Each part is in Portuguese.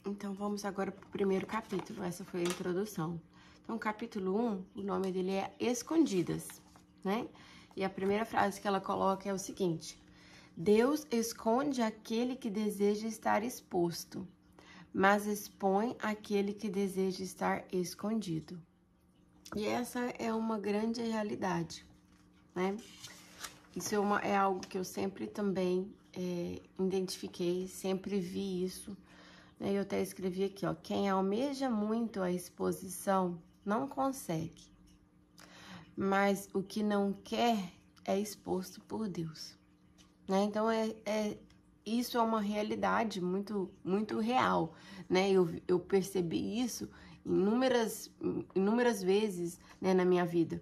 Então, vamos agora para o primeiro capítulo. Essa foi a introdução. Então, capítulo 1, o nome dele é Escondidas, né? E a primeira frase que ela coloca é o seguinte: Deus esconde aquele que deseja estar exposto, mas expõe aquele que deseja estar escondido. E essa é uma grande realidade, né? Isso é algo que eu sempre também identifiquei, sempre vi isso. Eu até escrevi aqui, ó, quem almeja muito a exposição não consegue, mas o que não quer é exposto por Deus, né? Então, isso é uma realidade muito real, né? Eu percebi isso inúmeras vezes, né, na minha vida.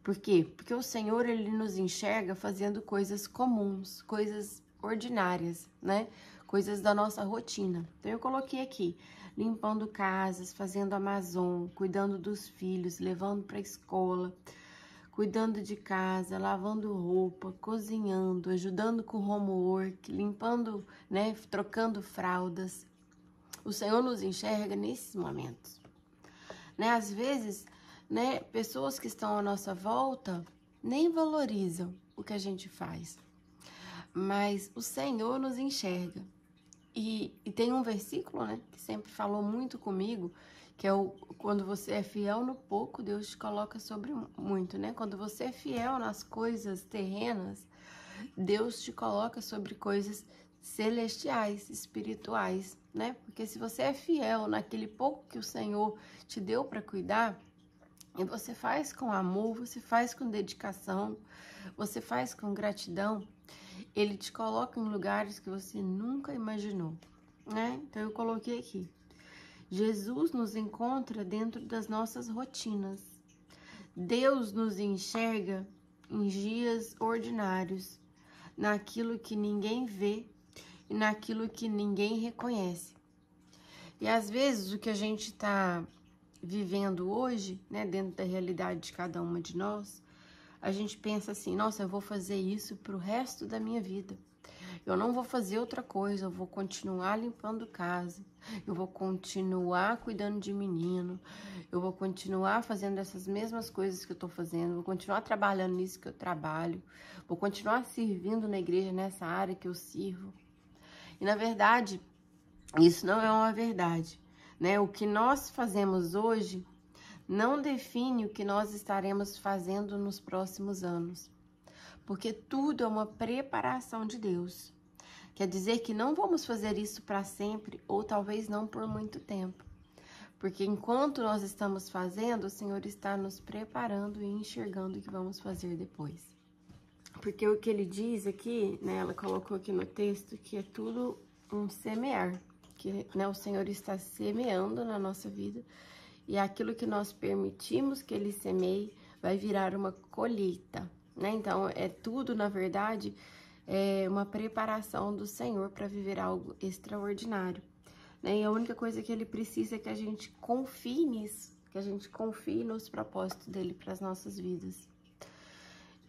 Por quê? Porque o Senhor, Ele nos enxerga fazendo coisas comuns, coisas ordinárias, né? Coisas da nossa rotina. Então, eu coloquei aqui, limpando casas, fazendo Amazon, cuidando dos filhos, levando para a escola, cuidando de casa, lavando roupa, cozinhando, ajudando com homework, limpando, né? Trocando fraldas. O Senhor nos enxerga nesses momentos, né? Às vezes, né, pessoas que estão à nossa volta nem valorizam o que a gente faz, mas o Senhor nos enxerga. E tem um versículo, né, que sempre falou muito comigo, que é quando você é fiel no pouco, Deus te coloca sobre muito, né? Quando você é fiel nas coisas terrenas, Deus te coloca sobre coisas celestiais, espirituais, né? Porque se você é fiel naquele pouco que o Senhor te deu para cuidar, e você faz com amor, você faz com dedicação, você faz com gratidão, Ele te coloca em lugares que você nunca imaginou, né? Então, eu coloquei aqui. Jesus nos encontra dentro das nossas rotinas. Deus nos enxerga em dias ordinários, naquilo que ninguém vê e naquilo que ninguém reconhece. E às vezes o que a gente está vivendo hoje, né, dentro da realidade de cada uma de nós, a gente pensa assim, nossa, eu vou fazer isso pro resto da minha vida. Eu não vou fazer outra coisa, eu vou continuar limpando casa, eu vou continuar cuidando de menino, eu vou continuar fazendo essas mesmas coisas que eu tô fazendo, vou continuar trabalhando nisso que eu trabalho, vou continuar servindo na igreja nessa área que eu sirvo. E na verdade, isso não é uma verdade, né? O que nós fazemos hoje não define o que nós estaremos fazendo nos próximos anos, porque tudo é uma preparação de Deus. Quer dizer que não vamos fazer isso para sempre, ou talvez não por muito tempo, porque enquanto nós estamos fazendo, o Senhor está nos preparando e enxergando o que vamos fazer depois. Porque o que Ele diz aqui, né, ela colocou aqui no texto, que é tudo um semear, que, né, o Senhor está semeando na nossa vida, e aquilo que nós permitimos que Ele semeie vai virar uma colheita, né? Então, é tudo, na verdade, uma preparação do Senhor para viver algo extraordinário, né? E a única coisa que Ele precisa é que a gente confie nisso, que a gente confie nos propósitos dEle para as nossas vidas.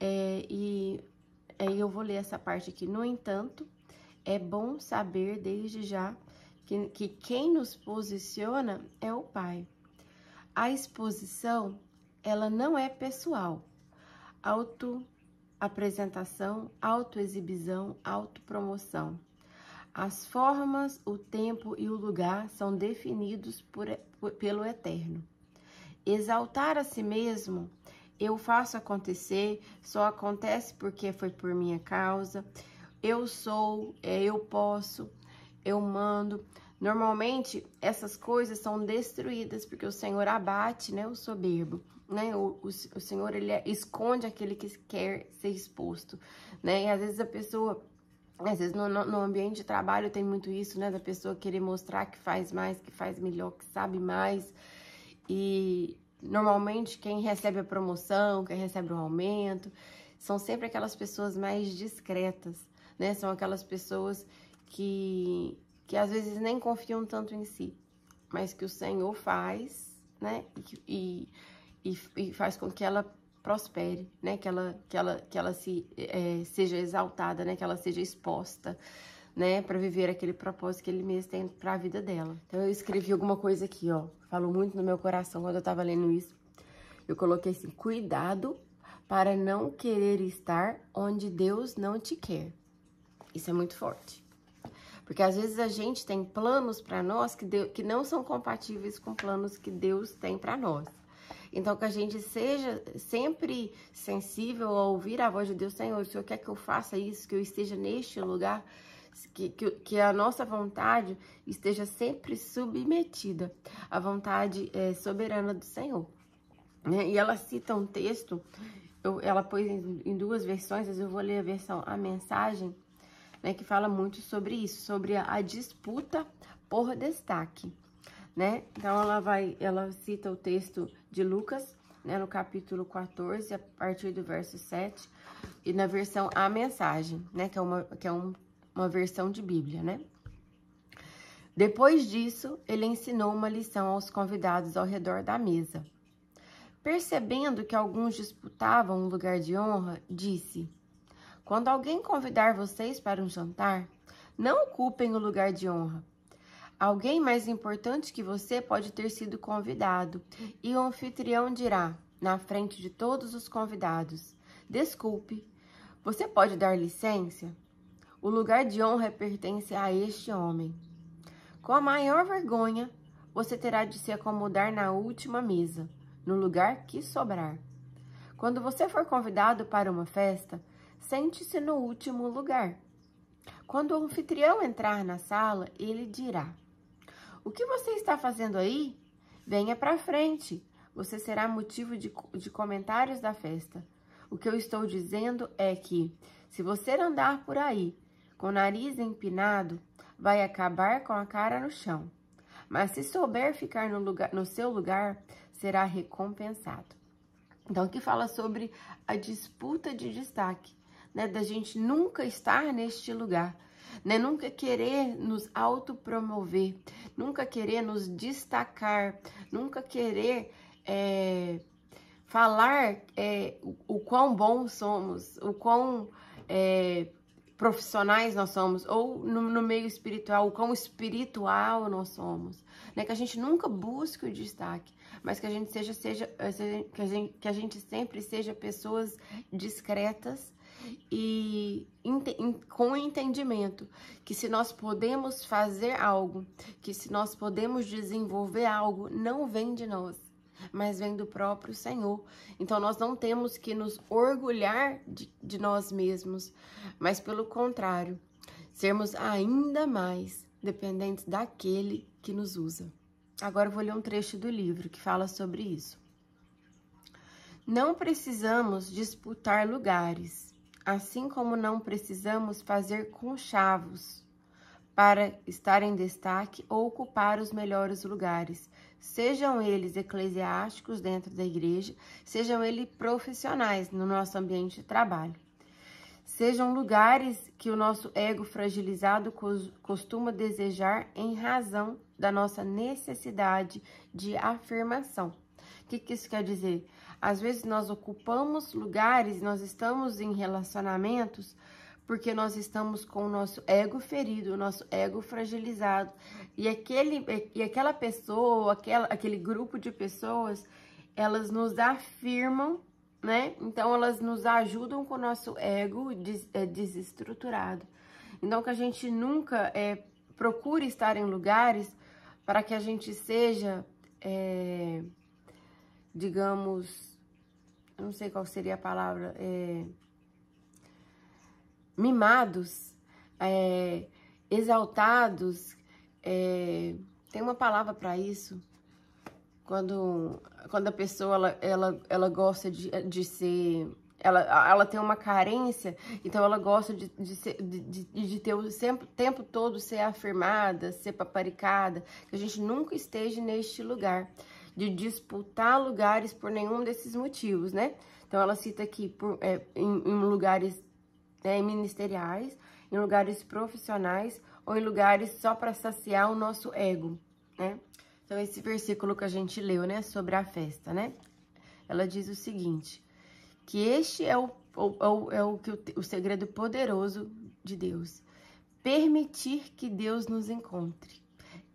E aí eu vou ler essa parte aqui. No entanto, é bom saber desde já que quem nos posiciona é o Pai. A exposição, ela não é pessoal. Autoapresentação, autoexibição, autopromoção. As formas, o tempo e o lugar são definidos pelo Eterno. Exaltar a si mesmo, eu faço acontecer, só acontece porque foi por minha causa. Eu sou, eu posso, eu mando. Normalmente, essas coisas são destruídas, porque o Senhor abate, né, o soberbo, né? O Senhor, Ele esconde aquele que quer ser exposto, né? E às vezes a pessoa, às vezes no ambiente de trabalho tem muito isso, né? Da pessoa querer mostrar que faz mais, que faz melhor, que sabe mais. E normalmente quem recebe a promoção, quem recebe o aumento, são sempre aquelas pessoas mais discretas, né? São aquelas pessoas que às vezes nem confiam tanto em si, mas que o Senhor faz, né? E faz com que ela prospere, né? Que ela seja exaltada, né? Que ela seja exposta, né, para viver aquele propósito que ele mesmo tem para a vida dela. Então eu escrevi alguma coisa aqui, ó, falou muito no meu coração quando eu tava lendo isso. Eu coloquei assim: cuidado para não querer estar onde Deus não te quer. Isso é muito forte. Porque às vezes a gente tem planos para nós que não são compatíveis com planos que Deus tem para nós. Então, que a gente seja sempre sensível a ouvir a voz de Deus. Senhor, o Senhor quer que eu faça isso, que eu esteja neste lugar, que a nossa vontade esteja sempre submetida à vontade soberana do Senhor. Né? E ela cita um texto, ela pôs em duas versões, mas eu vou ler a mensagem, né, que fala muito sobre isso, sobre a disputa por destaque, né? Então, ela cita o texto de Lucas, né, no capítulo 14, a partir do verso 7, e na versão A Mensagem, né, que é uma versão de Bíblia, né? Depois disso, ele ensinou uma lição aos convidados ao redor da mesa. Percebendo que alguns disputavam um lugar de honra, disse: quando alguém convidar vocês para um jantar, não ocupem o lugar de honra. Alguém mais importante que você pode ter sido convidado, e o anfitrião dirá, na frente de todos os convidados: desculpe, você pode dar licença? O lugar de honra pertence a este homem. Com a maior vergonha, você terá de se acomodar na última mesa, no lugar que sobrar. Quando você for convidado para uma festa, sente-se no último lugar. Quando o anfitrião entrar na sala, ele dirá: o que você está fazendo aí? Venha para frente. Você será motivo de comentários da festa. O que eu estou dizendo é que, se você andar por aí com o nariz empinado, vai acabar com a cara no chão. Mas se souber ficar no seu lugar, será recompensado. Então, aqui fala sobre a disputa de destaque, né? Da gente nunca estar neste lugar, né? Nunca querer nos autopromover, nunca querer nos destacar, nunca querer falar o quão bons somos, o quão profissionais nós somos, ou no meio espiritual, o quão espiritual nós somos, né? Que a gente nunca busque o destaque, mas que a gente que a gente sempre seja pessoas discretas e com entendimento que se nós podemos fazer algo, que se nós podemos desenvolver algo, não vem de nós, mas vem do próprio Senhor. Então, nós não temos que nos orgulhar de nós mesmos, mas pelo contrário, sermos ainda mais dependentes daquele que nos usa. Agora eu vou ler um trecho do livro que fala sobre isso. Não precisamos disputar lugares, assim como não precisamos fazer conchavos para estar em destaque ou ocupar os melhores lugares, sejam eles eclesiásticos dentro da igreja, sejam eles profissionais no nosso ambiente de trabalho. Sejam lugares que o nosso ego fragilizado costuma desejar em razão da nossa necessidade de afirmação. O que isso quer dizer? Às vezes nós ocupamos lugares, nós estamos em relacionamentos porque nós estamos com o nosso ego ferido, o nosso ego fragilizado. E aquela pessoa, aquele grupo de pessoas, elas nos afirmam, né? Então, elas nos ajudam com o nosso ego desestruturado. Então, que a gente nunca procure estar em lugares para que a gente seja, digamos, não sei qual seria a palavra, mimados, exaltados, tem uma palavra para isso, quando a pessoa ela gosta de ser, ela tem uma carência, então ela gosta de ter o tempo todo ser afirmada, ser paparicada, que a gente nunca esteja neste lugar, de disputar lugares por nenhum desses motivos, né? Então ela cita aqui em lugares ministeriais, em lugares profissionais ou em lugares só para saciar o nosso ego, né? Então, esse versículo que a gente leu, né, sobre a festa, né? Ela diz o seguinte, que este é o segredo poderoso de Deus. permitir que Deus nos encontre,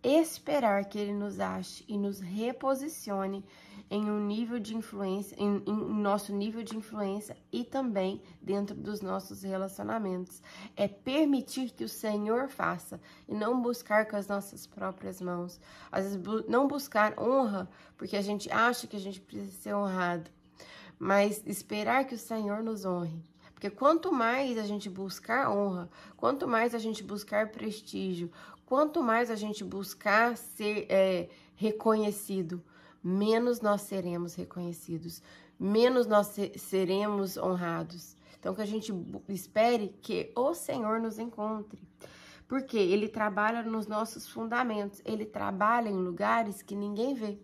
esperar que Ele nos ache e nos reposicione em um nível de influência, em nosso nível de influência e também dentro dos nossos relacionamentos. É permitir que o Senhor faça e não buscar com as nossas próprias mãos. Às vezes não buscar honra porque a gente acha que a gente precisa ser honrado, mas esperar que o Senhor nos honre. Porque quanto mais a gente buscar honra, quanto mais a gente buscar prestígio, quanto mais a gente buscar ser reconhecido, menos nós seremos reconhecidos, menos nós seremos honrados. Então, que a gente espere que o Senhor nos encontre. Porque Ele trabalha nos nossos fundamentos, Ele trabalha em lugares que ninguém vê.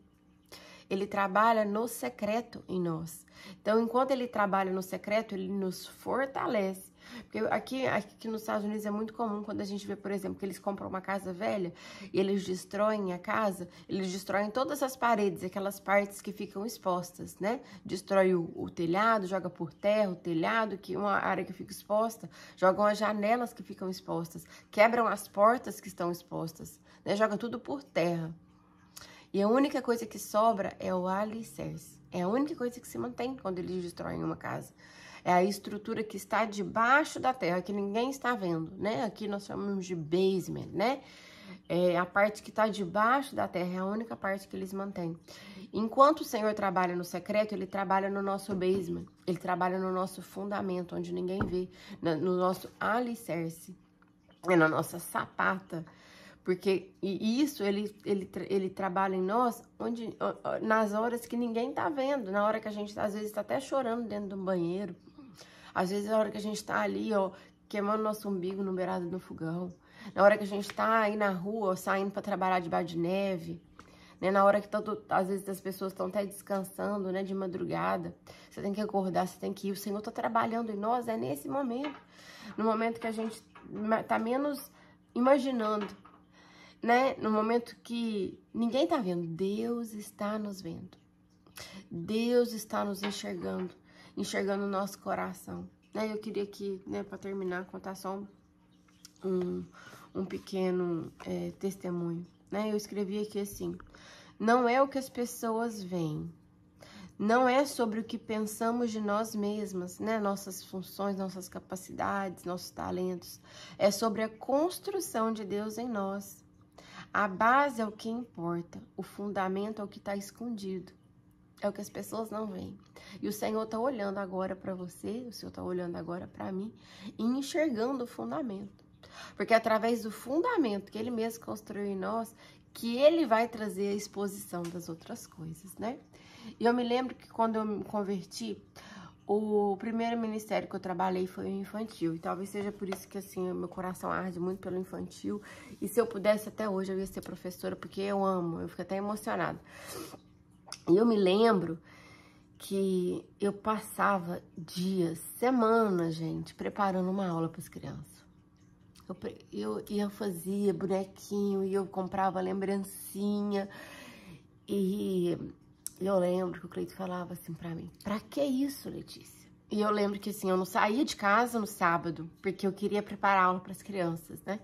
Ele trabalha no secreto em nós. Então, enquanto Ele trabalha no secreto, Ele nos fortalece. Porque aqui nos Estados Unidos é muito comum quando a gente vê, por exemplo, que eles compram uma casa velha e eles destroem a casa, eles destroem todas as paredes, aquelas partes que ficam expostas, né? Destrói o telhado, joga por terra o telhado, que uma área que fica exposta, jogam as janelas que ficam expostas, quebram as portas que estão expostas, né? Joga tudo por terra. E a única coisa que sobra é o alicerce. É a única coisa que se mantém quando eles destroem uma casa. É a estrutura que está debaixo da terra, que ninguém está vendo, né? Aqui nós chamamos de basement, né? É a parte que está debaixo da terra, é a única parte que eles mantêm. Enquanto o Senhor trabalha no secreto, Ele trabalha no nosso basement. Ele trabalha no nosso fundamento, onde ninguém vê. No nosso alicerce. Na nossa sapata. Porque isso, ele trabalha em nós nas horas que ninguém tá vendo. Na hora que a gente, às vezes, tá até chorando dentro de um banheiro. Às vezes, na hora que a gente tá ali, ó, queimando nosso umbigo no beirado do fogão. Na hora que a gente tá aí na rua, ó, saindo para trabalhar debaixo de neve. Né? Na hora que, às vezes, as pessoas estão até descansando, né, de madrugada. Você tem que acordar, você tem que ir. O Senhor tá trabalhando em nós, é nesse momento. No momento que a gente tá menos imaginando. Né? No momento que ninguém tá vendo, Deus está nos vendo. Deus está nos enxergando o nosso coração. Né? Eu queria aqui, né, para terminar, contar só um pequeno testemunho. Né? Eu escrevi aqui assim: não é o que as pessoas veem, não é sobre o que pensamos de nós mesmas, né? Nossas funções, nossas capacidades, nossos talentos. É sobre a construção de Deus em nós. A base é o que importa, o fundamento é o que está escondido, é o que as pessoas não veem. E o Senhor está olhando agora para você, o Senhor está olhando agora para mim e enxergando o fundamento. Porque é através do fundamento que Ele mesmo construiu em nós que Ele vai trazer a exposição das outras coisas, né? E eu me lembro que quando eu me converti, o primeiro ministério que eu trabalhei foi o infantil. E talvez seja por isso que, assim, meu coração arde muito pelo infantil. E se eu pudesse, até hoje, eu ia ser professora, porque eu amo. Eu fico até emocionada. E eu me lembro que eu passava dias, semanas, gente, preparando uma aula para as crianças. Eu fazia bonequinho e eu comprava lembrancinha. E eu lembro que o Cleito falava assim pra mim: pra que isso, Letícia? E eu lembro que, assim, eu não saía de casa no sábado, porque eu queria preparar aula para as crianças, né?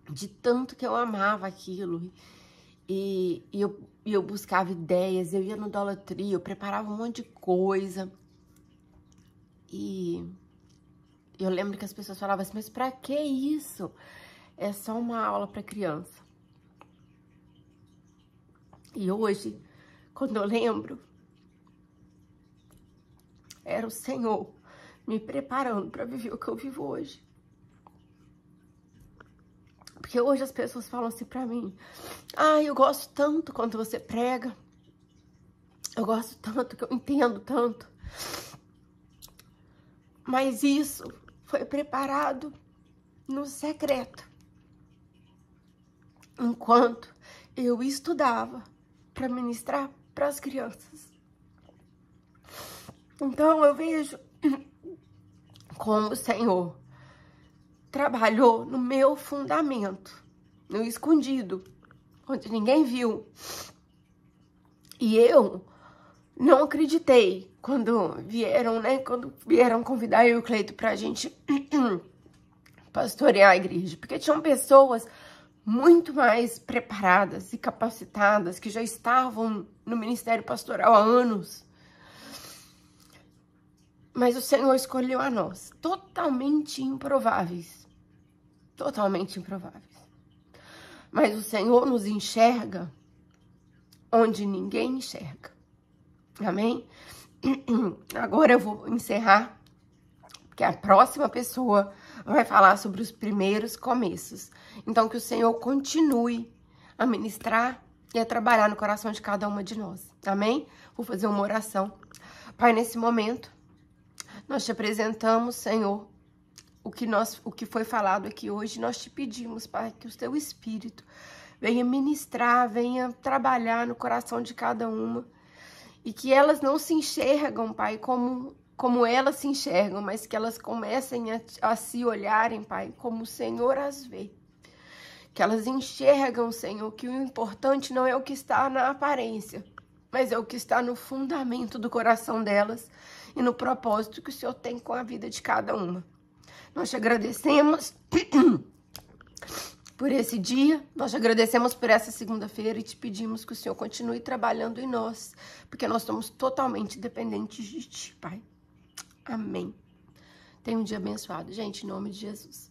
De tanto que eu amava aquilo. E eu buscava ideias, eu ia no Dollar Tree, eu preparava um monte de coisa. E eu lembro que as pessoas falavam assim: mas pra que isso? É só uma aula para criança. E hoje, quando eu lembro, era o Senhor me preparando para viver o que eu vivo hoje. Porque hoje as pessoas falam assim pra mim: ah, eu gosto tanto quando você prega. Eu gosto tanto, que eu entendo tanto. Mas isso foi preparado no secreto. Enquanto eu estudava para ministrar para as crianças. Então eu vejo como o Senhor trabalhou no meu fundamento, no escondido, onde ninguém viu. E eu não acreditei quando vieram, né? Quando vieram convidar eu e o Cleito pra gente pastorear a igreja, porque tinham pessoas muito mais preparadas e capacitadas que já estavam no ministério pastoral há anos. Mas o Senhor escolheu a nós, totalmente improváveis. Totalmente improváveis. Mas o Senhor nos enxerga onde ninguém enxerga. Amém? Agora eu vou encerrar, porque a próxima pessoa vai falar sobre os primeiros começos. Então, que o Senhor continue a ministrar e a trabalhar no coração de cada uma de nós. Amém? Vou fazer uma oração. Pai, nesse momento, nós te apresentamos, Senhor, o que foi falado aqui hoje. Nós te pedimos, Pai, que o teu Espírito venha ministrar, venha trabalhar no coração de cada uma. E que elas não se enxergam, Pai, como elas se enxergam, mas que elas comecem a se olharem, Pai, como o Senhor as vê. Que elas enxergam, Senhor, que o importante não é o que está na aparência, mas é o que está no fundamento do coração delas e no propósito que o Senhor tem com a vida de cada uma. Nós te agradecemos por esse dia, nós te agradecemos por essa segunda-feira e te pedimos que o Senhor continue trabalhando em nós, porque nós somos totalmente dependentes de ti, Pai. Amém. Tenha um dia abençoado, gente, em nome de Jesus.